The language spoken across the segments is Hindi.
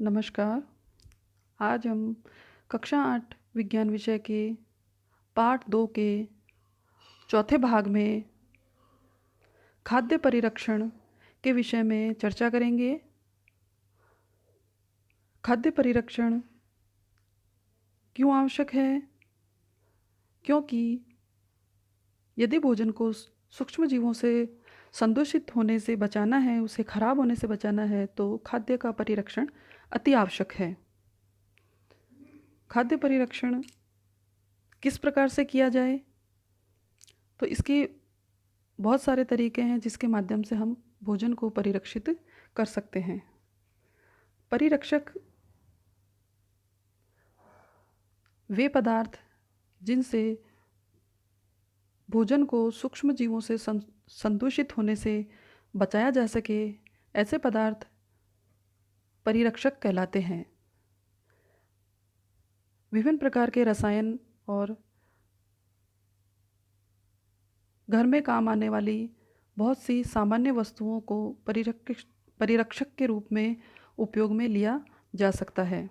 नमस्कार। आज हम कक्षा 8 विज्ञान विषय के पाठ 2 के चौथे भाग में खाद्य परिरक्षण के विषय में चर्चा करेंगे। खाद्य परिरक्षण क्यों आवश्यक है? क्योंकि यदि भोजन को सूक्ष्म जीवों से संदूषित होने से बचाना है, उसे खराब होने से बचाना है, तो खाद्य का परिरक्षण अति आवश्यक है। खाद्य परिरक्षण किस प्रकार से किया जाए? तो इसके बहुत सारे तरीके हैं जिसके माध्यम से हम भोजन को परिरक्षित कर सकते हैं। परिरक्षक वे पदार्थ जिनसे भोजन को सूक्ष्म जीवों से संदूषित होने से बचाया जा सके, ऐसे पदार्थ परिरक्षक कहलाते हैं। विभिन्न प्रकार के रसायन और घर में काम आने वाली बहुत सी सामान्य वस्तुओं को परिरक्षक के रूप में उपयोग में लिया जा सकता है।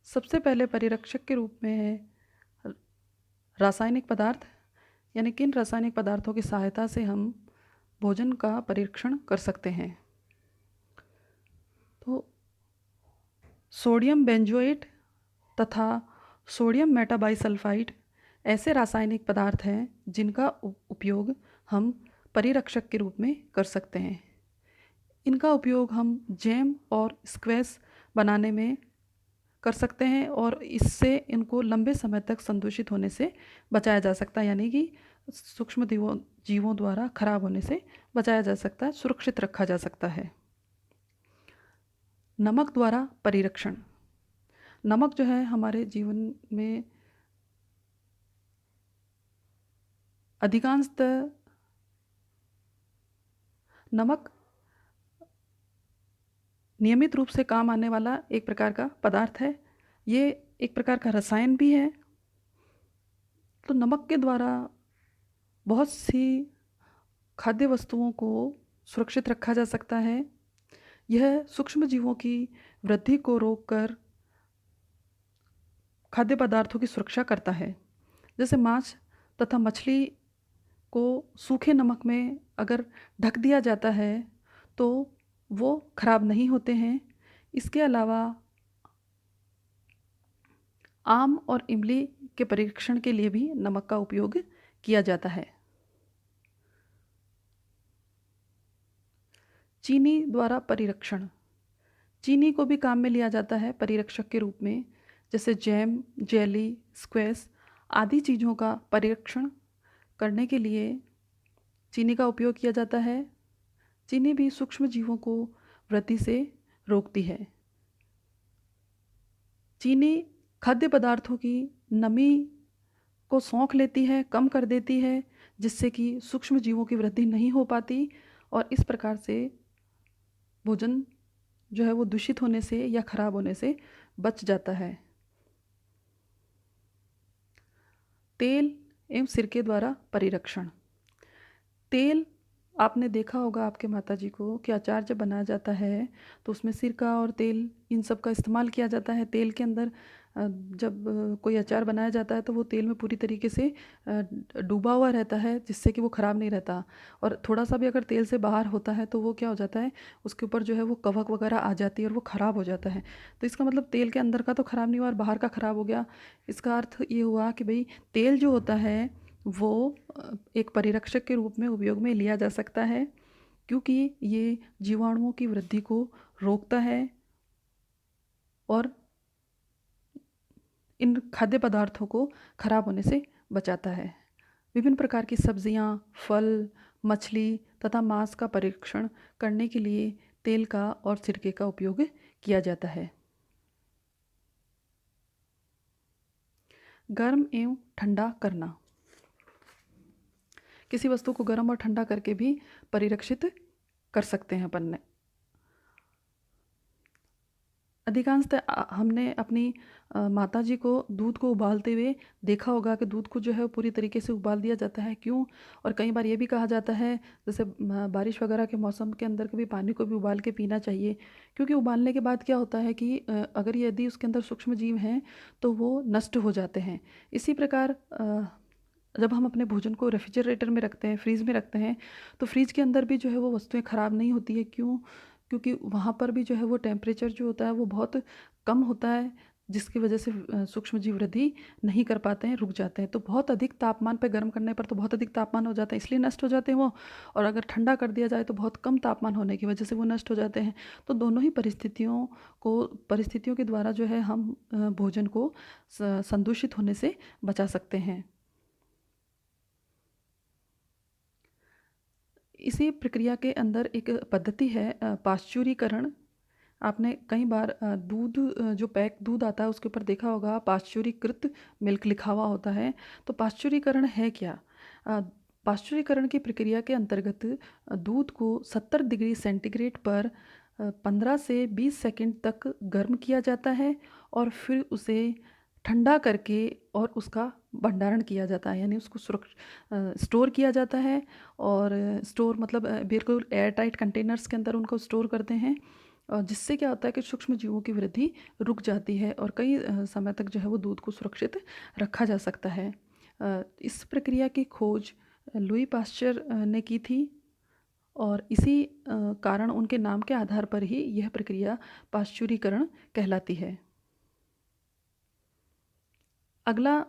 सबसे पहले परिरक्षक के रूप में है रासायनिक पदार्थ, यानी किन रासायनिक पदार्थों की सहायता से हम भोजन का परीक्षण कर सकते हैं। तो सोडियम बेंजोएट तथा सोडियम मेटाबाइसल्फाइड ऐसे रासायनिक पदार्थ हैं जिनका उपयोग हम परिरक्षक के रूप में कर सकते हैं। इनका उपयोग हम जैम और स्क्वैश बनाने में कर सकते हैं और इससे इनको लंबे समय तक संदूषित होने से बचाया जा सकता है, यानी कि सूक्ष्म जीवों द्वारा खराब होने से बचाया जा सकता है, सुरक्षित रखा जा सकता है। नमक द्वारा परिरक्षण। नमक जो है हमारे जीवन में अधिकांशतः नमक नियमित रूप से काम आने वाला एक प्रकार का पदार्थ है। ये एक प्रकार का रसायन भी है। तो नमक के द्वारा बहुत सी खाद्य वस्तुओं को सुरक्षित रखा जा सकता है। यह सूक्ष्म जीवों की वृद्धि को रोककर खाद्य पदार्थों की सुरक्षा करता है। जैसे मांस तथा मछली को सूखे नमक में अगर ढक दिया जाता है तो वो खराब नहीं होते हैं। इसके अलावा आम और इमली के परीक्षण के लिए भी नमक का उपयोग किया जाता है। चीनी द्वारा परिरक्षण। चीनी को भी काम में लिया जाता है परिरक्षक के रूप में। जैसे जैम, जेली, स्क्वैश आदि चीज़ों का परिरक्षण करने के लिए चीनी का उपयोग किया जाता है। चीनी भी सूक्ष्म जीवों को वृद्धि से रोकती है। चीनी खाद्य पदार्थों की नमी को सोख लेती है, कम कर देती है, जिससे कि सूक्ष्म जीवों की वृद्धि नहीं हो पाती और इस प्रकार से भोजन जो है वो दूषित होने से या खराब होने से बच जाता है। तेल एवं सिरके द्वारा परिरक्षण। तेल आपने देखा होगा आपके माताजी को कि अचार जब बनाया जाता है तो उसमें सिरका और तेल इन सब का इस्तेमाल किया जाता है। तेल के अंदर जब कोई अचार बनाया जाता है तो वो तेल में पूरी तरीके से डूबा हुआ रहता है, जिससे कि वो ख़राब नहीं रहता। और थोड़ा सा भी अगर तेल से बाहर होता है तो वो क्या हो जाता है, उसके ऊपर जो है वो कवक वगैरह आ जाती है और वो ख़राब हो जाता है। तो इसका मतलब तेल के अंदर का तो ख़राब नहीं हुआ और बाहर का ख़राब हो गया। इसका अर्थ ये हुआ कि भाई तेल जो होता है वो एक परिरक्षक के रूप में उपयोग में लिया जा सकता है, क्योंकि ये जीवाणुओं की वृद्धि को रोकता है और इन खाद्य पदार्थों को खराब होने से बचाता है। विभिन्न प्रकार की सब्जियां, फल, मछली तथा मांस का परीक्षण करने के लिए तेल का और सिरके का उपयोग किया जाता है। गर्म एवं ठंडा करना। किसी वस्तु को गर्म और ठंडा करके भी परिरक्षित कर सकते हैं अपन। अधिकांशतः हमने अपनी माताजी को दूध को उबालते हुए देखा होगा कि दूध को जो है वो पूरी तरीके से उबाल दिया जाता है, क्यों? और कई बार ये भी कहा जाता है, जैसे बारिश वगैरह के मौसम के अंदर कभी पानी को भी उबाल के पीना चाहिए, क्योंकि उबालने के बाद क्या होता है कि अगर यदि उसके अंदर सूक्ष्म जीव हैं तो वो नष्ट हो जाते हैं। इसी प्रकार जब हम अपने भोजन को रेफ्रिजरेटर में रखते हैं, फ्रीज़ में रखते हैं, तो फ्रीज़ के अंदर भी जो है वो वस्तुएं ख़राब नहीं होती है, क्यों? क्योंकि वहाँ पर भी जो है वो टेम्परेचर जो होता है वो बहुत कम होता है, जिसकी वजह से सूक्ष्म जीव वृद्धि नहीं कर पाते हैं, रुक जाते हैं। तो बहुत अधिक तापमान पे गर्म करने पर तो बहुत अधिक तापमान हो जाता है, इसलिए नष्ट हो जाते हैं वो। और अगर ठंडा कर दिया जाए तो बहुत कम तापमान होने की वजह से वो नष्ट हो जाते हैं। तो दोनों ही परिस्थितियों के द्वारा जो है हम भोजन को संदूषित होने से बचा सकते हैं। इसी प्रक्रिया के अंदर एक पद्धति है पाश्चुरीकरण। आपने कई बार दूध जो पैक दूध आता है उसके ऊपर देखा होगा पाश्चुरीकृत मिल्क लिखा हुआ होता है। तो पाश्चुरीकरण है क्या? अ, पाश्चुरीकरण की प्रक्रिया के अंतर्गत दूध को 70 डिग्री सेंटीग्रेड पर 15 से 20 सेकंड तक गर्म किया जाता है और फिर उसे ठंडा करके और उसका भंडारण किया जाता है, यानी उसको स्टोर किया जाता है। और स्टोर मतलब बिल्कुल एयर टाइट कंटेनर्स के अंदर उनको स्टोर करते हैं, और जिससे क्या होता है कि सूक्ष्म जीवों की वृद्धि रुक जाती है और कई समय तक जो है वो दूध को सुरक्षित रखा जा सकता है। इस प्रक्रिया की खोज लुई पाश्चर ने की थी, और इसी कारण उनके नाम के आधार पर ही यह प्रक्रिया पाश्चुरीकरण कहलाती है। अगला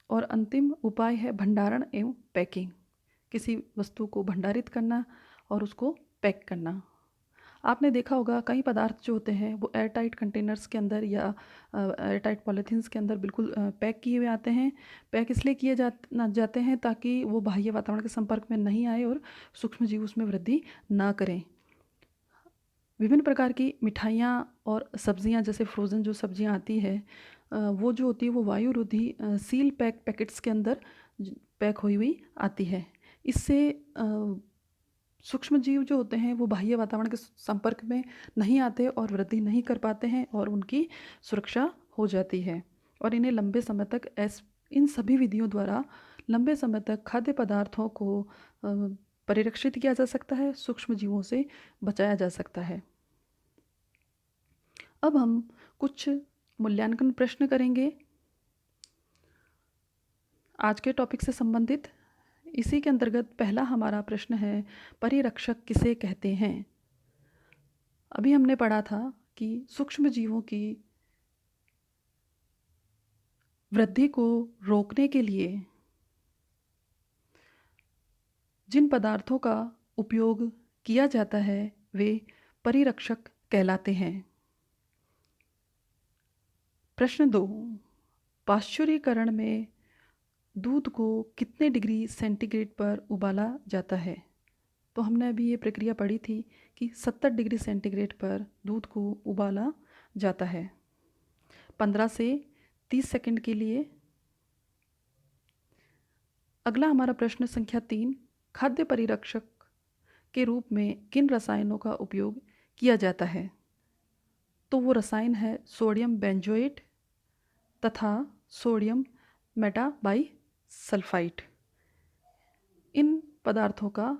और अंतिम उपाय है भंडारण एवं पैकिंग। किसी वस्तु को भंडारित करना और उसको पैक करना। आपने देखा होगा कई पदार्थ जो होते हैं वो एयर टाइट कंटेनर्स के अंदर या एयर टाइट पॉलीथीन्स के अंदर बिल्कुल पैक किए हुए आते हैं। पैक इसलिए किए जाते हैं ताकि वो बाह्य वातावरण के संपर्क में नहीं आए और सूक्ष्म जीव उसमें वृद्धि ना करें। विभिन्न प्रकार की मिठाइयाँ और सब्जियाँ, जैसे फ्रोज़न जो सब्जियाँ आती है वो जो होती है वो वायुरोधी सील पैकेट्स के अंदर पैक हुई हुई आती है। इससे सूक्ष्म जीव जो होते हैं वो बाह्य वातावरण के संपर्क में नहीं आते और वृद्धि नहीं कर पाते हैं और उनकी सुरक्षा हो जाती है। और इन्हें लंबे समय तक इन सभी विधियों द्वारा लंबे समय तक खाद्य पदार्थों को परिरक्षित किया जा सकता है, सूक्ष्म जीवों से बचाया जा सकता है। अब हम कुछ मूल्यांकन प्रश्न करेंगे आज के टॉपिक से संबंधित। इसी के अंतर्गत पहला हमारा प्रश्न है, परिरक्षक किसे कहते हैं? अभी हमने पढ़ा था कि सूक्ष्म जीवों की वृद्धि को रोकने के लिए जिन पदार्थों का उपयोग किया जाता है वे परिरक्षक कहलाते हैं। प्रश्न 2, पाश्चुरीकरण में दूध को कितने डिग्री सेंटीग्रेड पर उबाला जाता है? तो हमने अभी ये प्रक्रिया पढ़ी थी कि 70 डिग्री सेंटीग्रेड पर दूध को उबाला जाता है 15 से 30 सेकंड के लिए। अगला हमारा प्रश्न संख्या 3, खाद्य परिरक्षक के रूप में किन रसायनों का उपयोग किया जाता है? तो वो रसायन है सोडियम बेंजोएट तथा सोडियम मेटाबाइसल्फाइड। इन पदार्थों का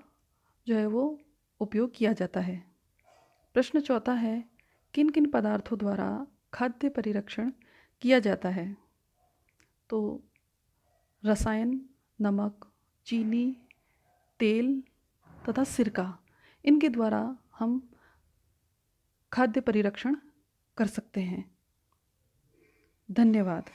जो है वो उपयोग किया जाता है। प्रश्न 4 है, किन किन पदार्थों द्वारा खाद्य परिरक्षण किया जाता है? तो रसायन, नमक, चीनी, तेल तथा सिरका, इनके द्वारा हम खाद्य परिरक्षण कर सकते हैं। धन्यवाद।